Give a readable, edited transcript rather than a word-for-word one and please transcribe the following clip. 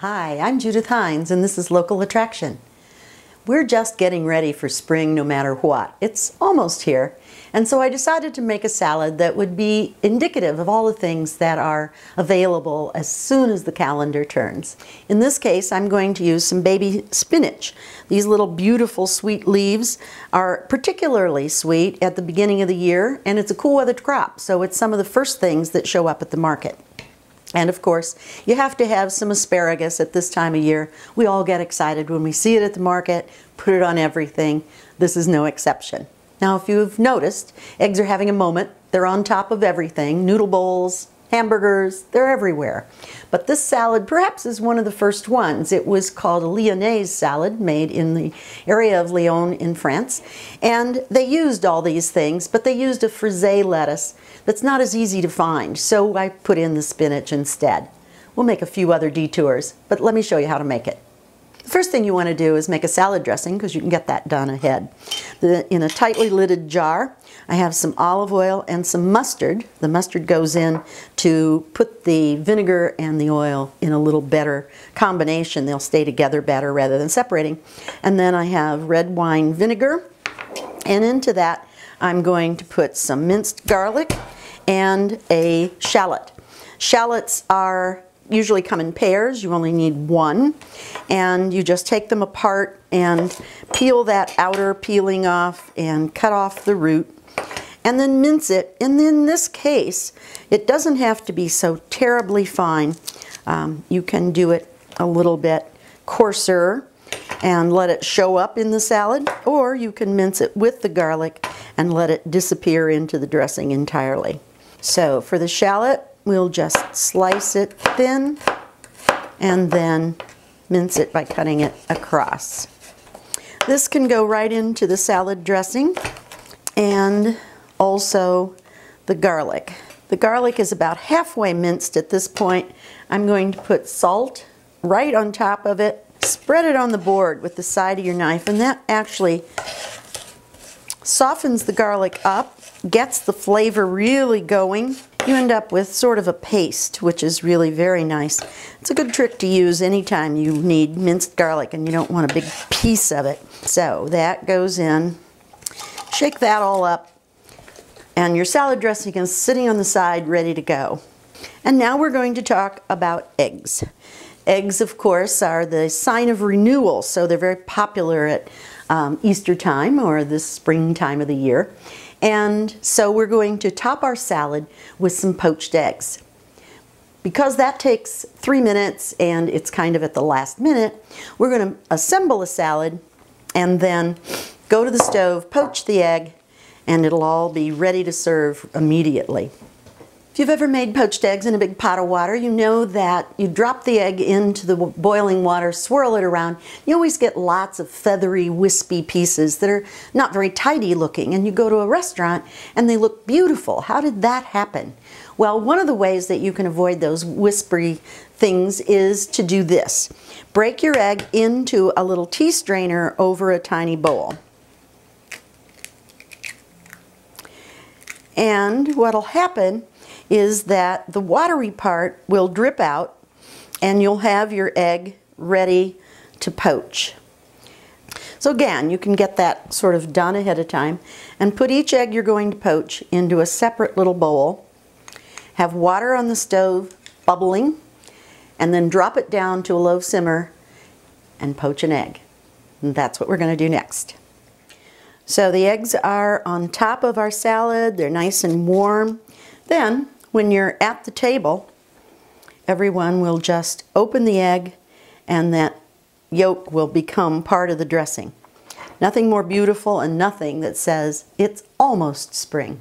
Hi, I'm Judith Hines and this is Local Attraction. We're just getting ready for spring no matter what. It's almost here, and so I decided to make a salad that would be indicative of all the things that are available as soon as the calendar turns. In this case, I'm going to use some baby spinach. These little beautiful sweet leaves are particularly sweet at the beginning of the year, and it's a cool weather crop, so it's some of the first things that show up at the market. And of course, you have to have some asparagus at this time of year. We all get excited when we see it at the market, put it on everything. This is no exception. Now, if you've noticed, eggs are having a moment. They're on top of everything. Noodle bowls, hamburgers, they're everywhere. But this salad perhaps is one of the first ones. It was called a Lyonnaise salad, made in the area of Lyon in France. And they used all these things, but they used a frisee lettuce that's not as easy to find, so I put in the spinach instead. We'll make a few other detours, but let me show you how to make it. The first thing you want to do is make a salad dressing, because you can get that done ahead. In a tightly lidded jar, I have some olive oil and some mustard. The mustard goes in to put the vinegar and the oil in a little better combination. They'll stay together better rather than separating. And then I have red wine vinegar, and into that I'm going to put some minced garlic and a shallot. Shallots usually come in pairs. You only need one, and you just take them apart and peel that outer peeling off and cut off the root, and then mince it. And in this case, it doesn't have to be so terribly fine. You can do it a little bit coarser and let it show up in the salad, or you can mince it with the garlic and let it disappear into the dressing entirely. So for the shallot, we'll just slice it thin and then mince it by cutting it across. This can go right into the salad dressing, and also the garlic. The garlic is about halfway minced at this point. I'm going to put salt right on top of it. Spread it on the board with the side of your knife, and that actually softens the garlic up, gets the flavor really going. You end up with sort of a paste, which is really very nice. It's a good trick to use anytime you need minced garlic and you don't want a big piece of it. So that goes in. Shake that all up, and your salad dressing is sitting on the side ready to go. And now we're going to talk about eggs. Eggs, of course, are the sign of renewal, so they're very popular at Easter time or the spring time of the year. And so we're going to top our salad with some poached eggs. Because that takes 3 minutes and it's kind of at the last minute, we're going to assemble a salad and then go to the stove, poach the egg, and it'll all be ready to serve immediately. If you've ever made poached eggs in a big pot of water, you know that you drop the egg into the boiling water, swirl it around. You always get lots of feathery, wispy pieces that are not very tidy looking, and you go to a restaurant and they look beautiful. How did that happen? Well, one of the ways that you can avoid those whispery things is to do this. Break your egg into a little tea strainer over a tiny bowl. And what'll happen is that the watery part will drip out and you'll have your egg ready to poach. So again, you can get that sort of done ahead of time and put each egg you're going to poach into a separate little bowl. Have water on the stove bubbling, and then drop it down to a low simmer and poach an egg. And that's what we're going to do next. So the eggs are on top of our salad. They're nice and warm. Then, when you're at the table, everyone will just open the egg and that yolk will become part of the dressing. Nothing more beautiful and nothing that says it's almost spring.